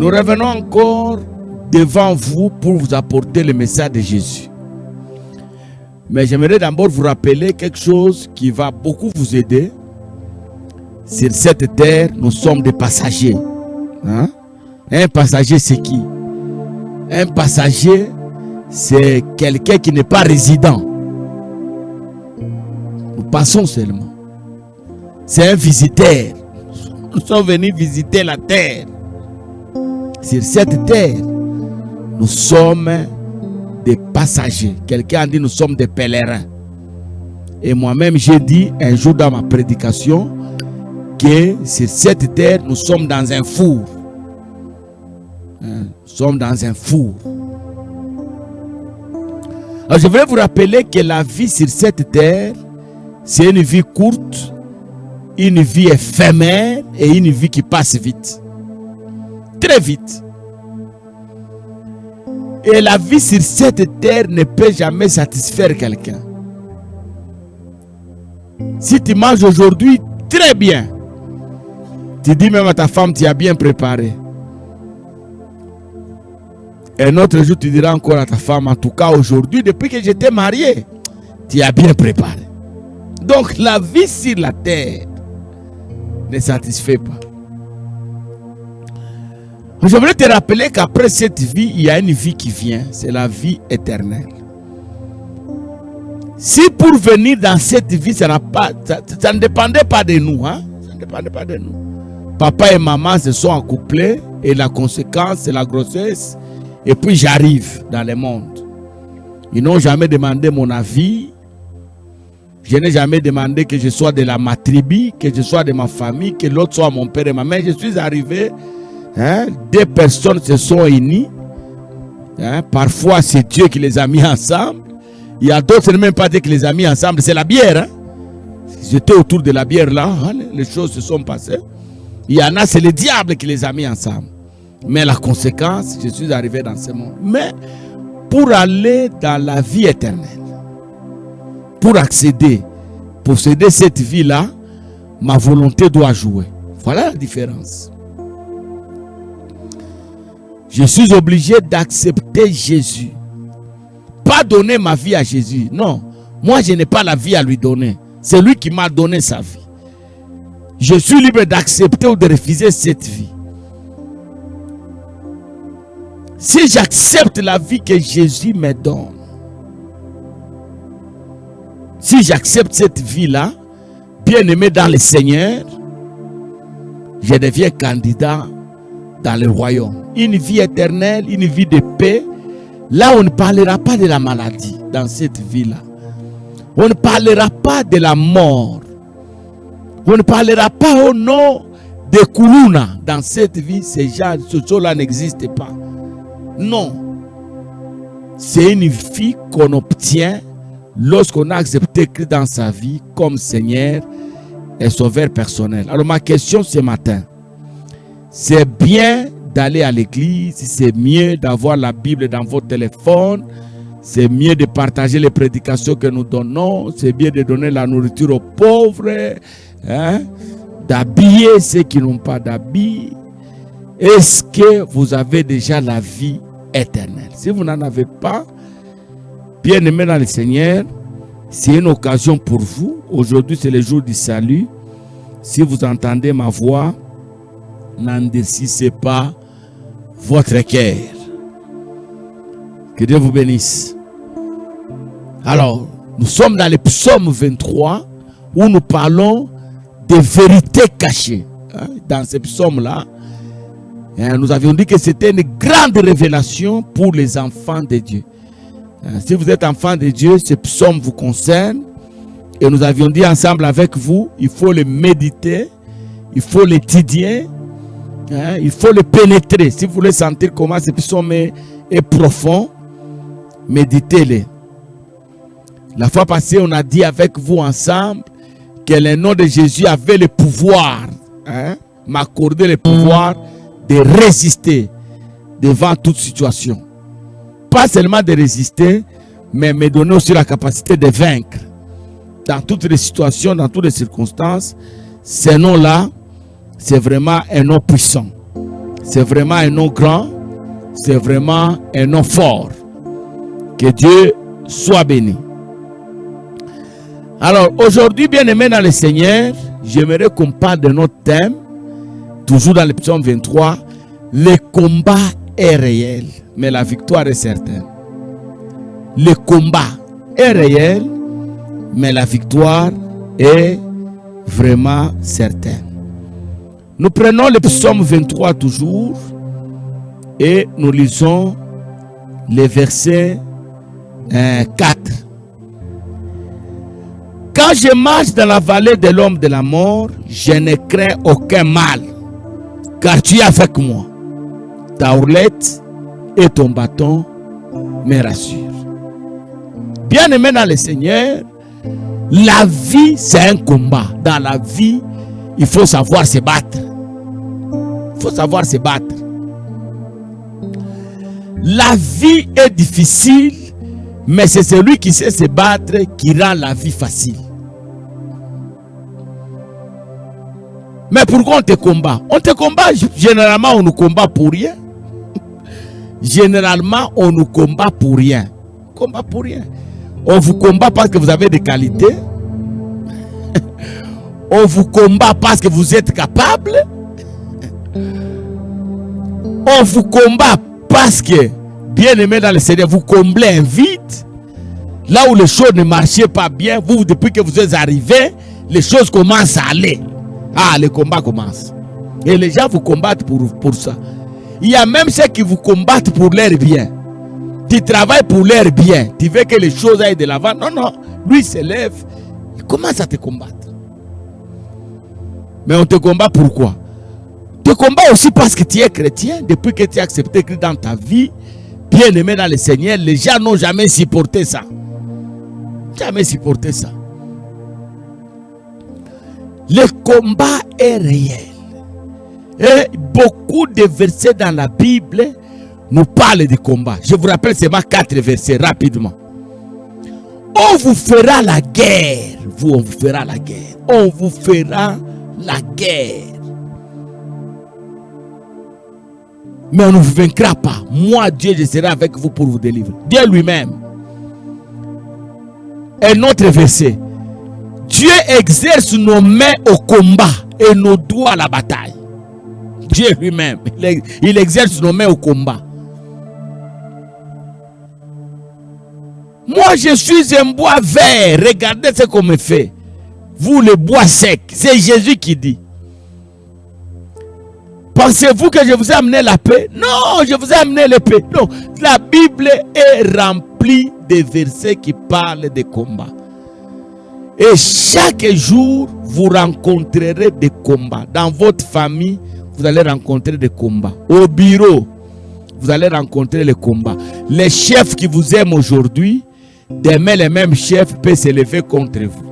Nous revenons encore devant vous pour vous apporter le message de Jésus. Mais j'aimerais d'abord vous rappeler quelque chose qui va beaucoup vous aider. Sur cette terre, nous sommes des passagers. Hein? Un passager, c'est qui? Un passager, c'est quelqu'un qui n'est pas résident. Nous passons seulement. C'est un visiteur. Nous sommes venus visiter la terre. Sur cette terre, nous sommes des passagers. Quelqu'un a dit nous sommes des pèlerins. Et moi-même, j'ai dit un jour dans ma prédication que sur cette terre, nous sommes dans un four. Nous sommes dans un four. Alors, je voulais vous rappeler que la vie sur cette terre, c'est une vie courte, une vie éphémère et une vie qui passe vite. Très vite. Et la vie sur cette terre ne peut jamais satisfaire quelqu'un. Si tu manges aujourd'hui, très bien. Tu dis même à ta femme, tu as bien préparé. Et un autre jour, tu diras encore à ta femme, en tout cas aujourd'hui, depuis que j'étais marié, tu as bien préparé. Donc la vie sur la terre ne satisfait pas. Je voulais te rappeler qu'après cette vie, il y a une vie qui vient. C'est la vie éternelle. Si pour venir dans cette vie, ça ne dépendait pas de nous. Hein? Ça ne dépendait pas de nous. Papa et maman se sont accouplés et la conséquence, c'est la grossesse. Et puis j'arrive dans le monde. Ils n'ont jamais demandé mon avis. Je n'ai jamais demandé que je sois de ma tribu, que je sois de ma famille, que l'autre soit mon père et ma mère. Je suis arrivé. Hein, deux personnes se sont unies. Hein, parfois, c'est Dieu qui les a mis ensemble. Il y a d'autres, ce n'est même pas Dieu qui les a mis ensemble, c'est la bière. Hein. J'étais autour de la bière là, hein, les choses se sont passées. Il y en a, c'est le diable qui les a mis ensemble. Mais la conséquence, je suis arrivé dans ce monde. Mais pour aller dans la vie éternelle, pour accéder, posséder cette vie-là, ma volonté doit jouer. Voilà la différence. Je suis obligé d'accepter Jésus. Pas donner ma vie à Jésus. Non. Moi, je n'ai pas la vie à lui donner. C'est lui qui m'a donné sa vie. Je suis libre d'accepter ou de refuser cette vie. Si j'accepte la vie que Jésus me donne, si j'accepte cette vie-là, bien-aimé dans le Seigneur, je deviens candidat dans le royaume. Une vie éternelle, une vie de paix. Là, on ne parlera pas de la maladie dans cette vie-là. On ne parlera pas de la mort. On ne parlera pas au nom de Kuluna. Dans cette vie, ce choses-là n'existent pas. Non. C'est une vie qu'on obtient lorsqu'on a accepté Christ dans sa vie comme Seigneur et Sauveur personnel. Alors ma question ce matin, c'est bien d'aller à l'église, c'est mieux d'avoir la Bible dans votre téléphone, c'est mieux de partager les prédications que nous donnons, c'est bien de donner la nourriture aux pauvres, hein, d'habiller ceux qui n'ont pas d'habits. Est-ce que vous avez déjà la vie éternelle? Si vous n'en avez pas, bien aimé dans le Seigneur, c'est une occasion pour vous. Aujourd'hui, c'est le jour du salut. Si vous entendez ma voix, n'endurcissez pas votre cœur. Que Dieu vous bénisse. Alors, nous sommes dans le psaume 23 où nous parlons des vérités cachées. Dans ce psaume-là, nous avions dit que c'était une grande révélation pour les enfants de Dieu. Si vous êtes enfant de Dieu, ce psaume vous concerne. Et nous avions dit ensemble avec vous, il faut le méditer, il faut l'étudier, il faut le pénétrer. Si vous voulez sentir comment ce psaume est profond, méditez-le. La fois passée, on a dit avec vous ensemble que le nom de Jésus avait le pouvoir, m'accorder le pouvoir de résister devant toute situation. Pas seulement de résister, mais me donner aussi la capacité de vaincre. Dans toutes les situations, dans toutes les circonstances, ce nom-là, c'est vraiment un nom puissant. C'est vraiment un nom grand. C'est vraiment un nom fort. Que Dieu soit béni. Alors, aujourd'hui, bien-aimés dans le Seigneur, j'aimerais qu'on parle de notre thème, toujours dans le psaume 23. Le combat est réel, mais la victoire est certaine. Le combat est réel, mais la victoire est vraiment certaine. Nous prenons le psaume 23 toujours et nous lisons les versets 4. Quand je marche dans la vallée de l'ombre de la mort, je ne crains aucun mal, car tu es avec moi. Ta houlette et ton bâton me rassurent. Bien-aimé dans le Seigneur, la vie c'est un combat. Dans la vie, il faut savoir se battre. Il faut savoir se battre. La vie est difficile, mais c'est celui qui sait se battre qui rend la vie facile. Mais pourquoi on te combat? On te combat, généralement on nous combat pour rien. Généralement on nous combat pour rien. Combat pour rien. On vous combat parce que vous avez des qualités. On vous combat parce que vous êtes capable. On vous combat parce que, bien aimé dans le Seigneur, vous comblez un vide. Là où les choses ne marchaient pas bien, vous, depuis que vous êtes arrivé, les choses commencent à aller. Ah, le combat commence. Et les gens vous combattent pour ça. Il y a même ceux qui vous combattent pour leur bien. Tu travailles pour leur bien. Tu veux que les choses aillent de l'avant. Non, non. Lui il se lève. Il commence à te combattre. Mais on te combat pourquoi? On te combat aussi parce que tu es chrétien. Depuis que tu as accepté Christ dans ta vie, bien aimé dans le Seigneur, les gens n'ont jamais supporté ça. Jamais supporté ça. Le combat est réel. Et beaucoup de versets dans la Bible nous parlent de combat. Je vous rappelle seulement 4 versets rapidement. On vous fera la guerre. On vous fera la guerre. On vous fera la guerre. Mais on ne vous vaincra pas. Moi, Dieu, je serai avec vous pour vous délivrer. Dieu lui-même. Un autre verset. Dieu exerce nos mains au combat et nos doigts à la bataille. Dieu lui-même, il exerce nos mains au combat. Moi, je suis un bois vert. Regardez ce qu'on me fait. Vous, le bois sec. C'est Jésus qui dit. Pensez-vous que je vous ai amené la paix? Non, je vous ai amené l'épée. Non, la Bible est remplie de versets qui parlent de combat. Et chaque jour, vous rencontrerez des combats. Dans votre famille, vous allez rencontrer des combats. Au bureau, vous allez rencontrer les combats. Les chefs qui vous aiment aujourd'hui, demain les mêmes chefs peuvent se lever contre vous.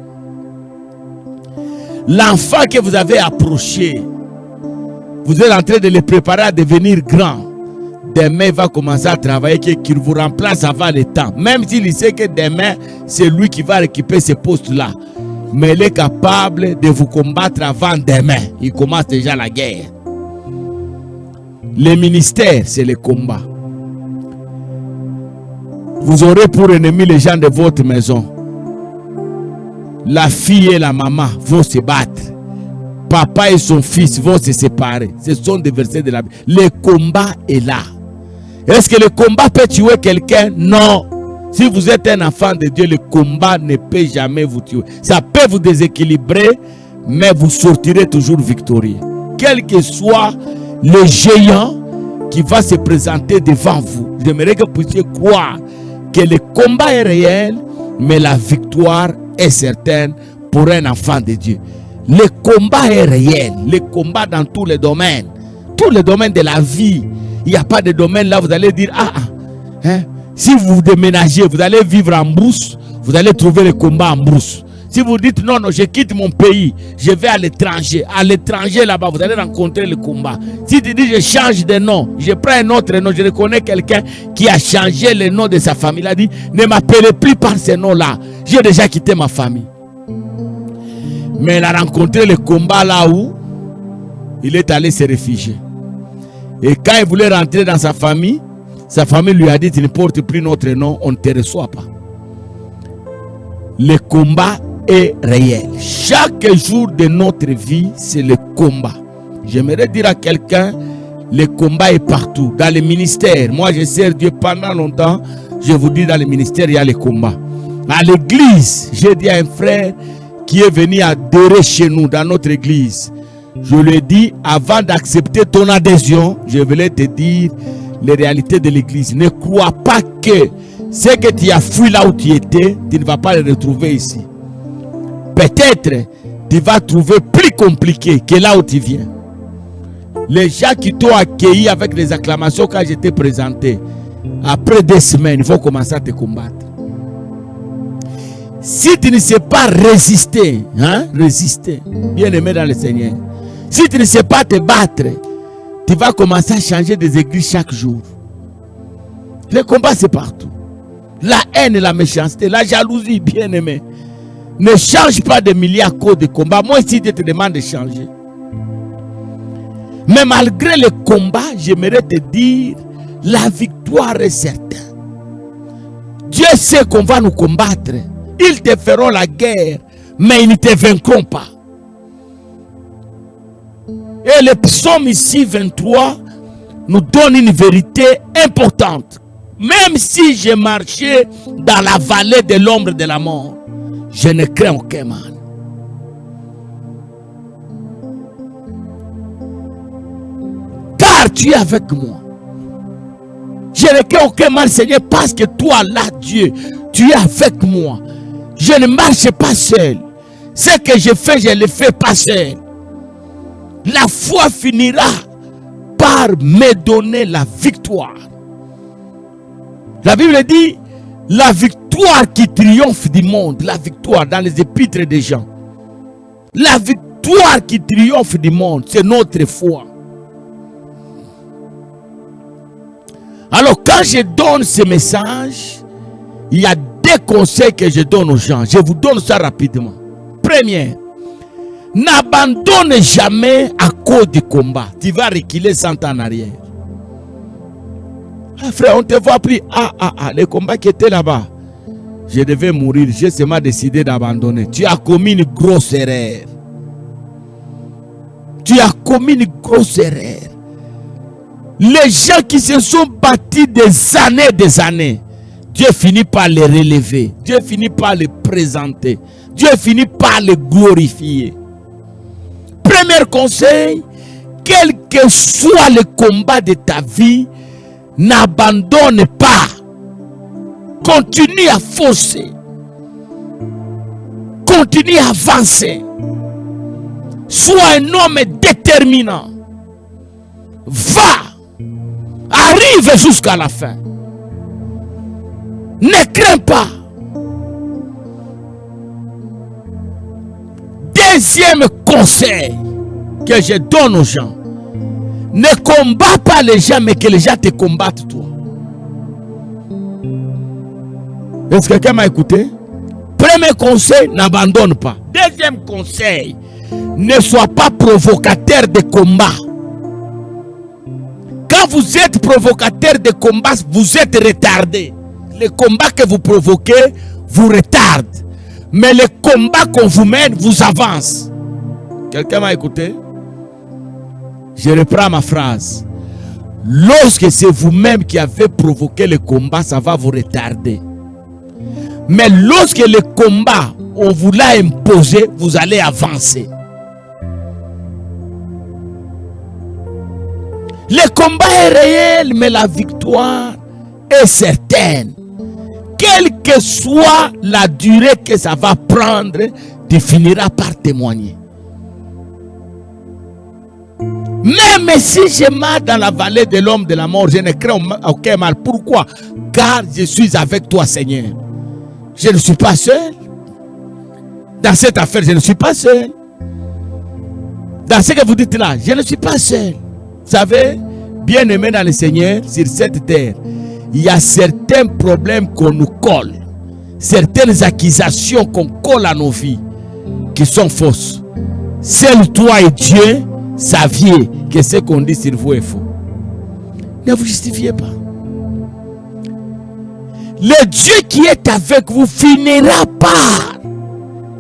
L'enfant que vous avez approché, vous êtes en train de le préparer à devenir grand. Demain, il va commencer à travailler, qu'il vous remplace avant le temps. Même s'il sait que demain, c'est lui qui va récupérer ce poste-là. Mais il est capable de vous combattre avant demain. Il commence déjà la guerre. Le ministère, c'est le combat. Vous aurez pour ennemi les gens de votre maison. La fille et la maman vont se battre. Papa et son fils vont se séparer. Ce sont des versets de la Bible. Le combat est là. Est-ce que le combat peut tuer quelqu'un? Non. Si vous êtes un enfant de Dieu, le combat ne peut jamais vous tuer. Ça peut vous déséquilibrer, mais vous sortirez toujours victorieux. Quel que soit le géant qui va se présenter devant vous, j'aimerais que vous puissiez croire que le combat est réel, mais la victoire est certaine pour un enfant de Dieu. Le combat est réel. Le combat dans tous les domaines. Tous les domaines de la vie. Il n'y a pas de domaine là, vous allez dire, si vous déménagez, vous allez vivre en brousse, vous allez trouver le combat en brousse. Si vous dites, non, je quitte mon pays, je vais à l'étranger là-bas, vous allez rencontrer le combat. Si tu dis, je change de nom, je prends un autre nom, je reconnais quelqu'un qui a changé le nom de sa famille, il a dit, ne m'appelez plus par ce nom-là, j'ai déjà quitté ma famille. Mais il a rencontré le combat là où il est allé se réfugier. Et quand il voulait rentrer dans sa famille lui a dit, tu ne portes plus notre nom, on ne te reçoit pas. Le combat est réel. Chaque jour de notre vie, c'est le combat. J'aimerais dire à quelqu'un, le combat est partout. Dans les ministères, moi je sers Dieu pendant longtemps, je vous dis, dans les ministères, il y a le combat. À l'église, j'ai dit à un frère qui est venu adhérer chez nous, dans notre église, je lui ai dit, avant d'accepter ton adhésion, je voulais te dire les réalités de l'église. Ne crois pas que ce que tu as fui là où tu étais, tu ne vas pas le retrouver ici. Peut-être tu vas trouver plus compliqué que là où tu viens. Les gens qui t'ont accueilli avec des acclamations quand je t'ai présenté, après 2 semaines, il faut commencer à te combattre. Si tu ne sais pas résister, résister, bien aimé dans le Seigneur, si tu ne sais pas te battre, tu vas commencer à changer des églises chaque jour. Le combat, c'est partout. La haine et la méchanceté, la jalousie, bien aimé. Ne change pas de milliers à cause de combat. Moi, ici, je te demande de changer. Mais malgré le combat, j'aimerais te dire, la victoire est certaine. Dieu sait qu'on va nous combattre. Ils te feront la guerre, mais ils ne te vaincront pas. Et le psaume ici, 23, nous donne une vérité importante. Même si je marchais dans la vallée de l'ombre de la mort, je ne crains aucun mal. Car tu es avec moi. Je ne crains aucun mal, Seigneur, parce que toi, là, Dieu, tu es avec moi. Je ne marche pas seul. Ce que je fais, je ne le fais pas seul. La foi finira par me donner la victoire. La Bible dit, la victoire qui triomphe du monde, la victoire dans les épîtres des gens. La victoire qui triomphe du monde, c'est notre foi. Alors quand je donne ce message, il y a 2 conseils que je donne aux gens. Je vous donne ça rapidement. Premier, n'abandonne jamais à cause du combat. Tu vas reculer 100 ans en arrière. Ah, frère, on te voit plus. Le combat qui était là-bas, je devais mourir. J'ai seulement décidé d'abandonner. Tu as commis une grosse erreur. Tu as commis une grosse erreur. Les gens qui se sont battus des années, Dieu finit par les relever. Dieu finit par les présenter. Dieu finit par les glorifier. Premier conseil, quel que soit le combat de ta vie, n'abandonne pas. Continue à foncer. Continue à avancer. Sois un homme déterminant. Va. Arrive jusqu'à la fin. Ne crains pas. Deuxième conseil que je donne aux gens. Ne combat pas les gens, mais que les gens te combattent toi. Est-ce que quelqu'un m'a écouté? Premier conseil, n'abandonne pas. Deuxième conseil, ne sois pas provocateur de combat. Quand vous êtes provocateur de combat, vous êtes retardé. Les combats que vous provoquez vous retardent. Mais les combats qu'on vous mène vous avancent. Quelqu'un m'a écouté? Je reprends ma phrase. Lorsque c'est vous-même qui avez provoqué le combat, ça va vous retarder. Mais lorsque le combat, on vous l'a imposé, vous allez avancer. Le combat est réel, mais la victoire est certaine. Quelle que soit la durée que ça va prendre, tu finiras par témoigner. Même si je marche dans la vallée de l'homme de la mort, je ne crains aucun mal. Pourquoi? Car je suis avec toi, Seigneur. Je ne suis pas seul. Dans cette affaire, je ne suis pas seul. Dans ce que vous dites là, je ne suis pas seul. Vous savez, bien aimé dans le Seigneur, sur cette terre, il y a certains problèmes qu'on nous colle. Certaines accusations qu'on colle à nos vies qui sont fausses. Seul toi et Dieu saviez que ce qu'on dit sur vous est faux. Ne vous justifiez pas. Le Dieu qui est avec vous finira par.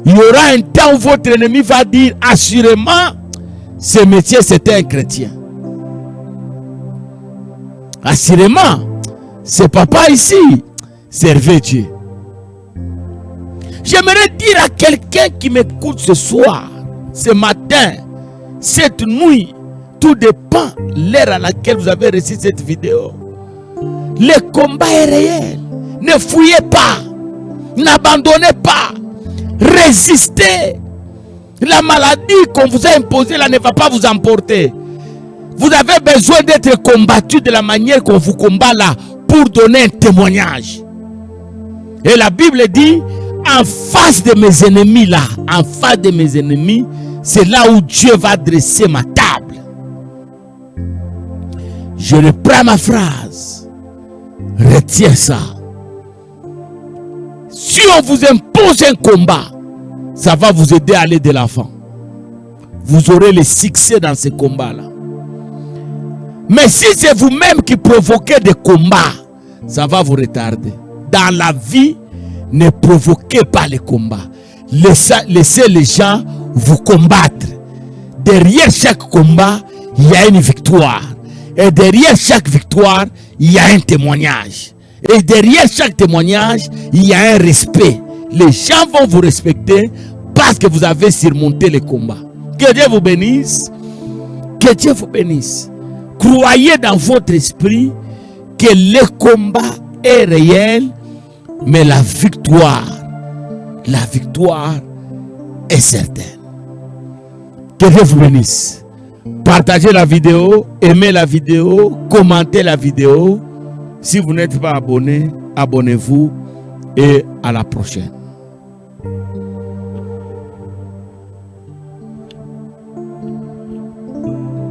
Il y aura un temps où votre ennemi va dire assurément, ce métier c'était un chrétien. Assurément, ce papa ici servait Dieu. J'aimerais dire à quelqu'un qui m'écoute ce soir, ce matin, cette nuit, tout dépend de l'heure à laquelle vous avez reçu cette vidéo. Le combat est réel. Ne fouillez pas. N'abandonnez pas. Résistez. La maladie qu'on vous a imposée là ne va pas vous emporter. Vous avez besoin d'être combattu de la manière qu'on vous combat là pour donner un témoignage. Et la Bible dit, en face de mes ennemis là, en face de mes ennemis, c'est là où Dieu va dresser ma table. Je reprends ma phrase. Retiens ça. Si on vous impose un combat, ça va vous aider à aller de l'avant. Vous aurez le succès dans ce combat-là. Mais si c'est vous-même qui provoquez des combats, ça va vous retarder. Dans la vie, ne provoquez pas les combats. Laissez les gens vous combattre. Derrière chaque combat, il y a une victoire. Et derrière chaque victoire, il y a un témoignage. Et derrière chaque témoignage, il y a un respect. Les gens vont vous respecter parce que vous avez surmonté les combats. Que Dieu vous bénisse. Que Dieu vous bénisse. Croyez dans votre esprit que le combat est réel, mais la victoire est certaine. Que Dieu vous bénisse. Partagez la vidéo, aimez la vidéo, commentez la vidéo. Si vous n'êtes pas abonné, abonnez-vous et à la prochaine.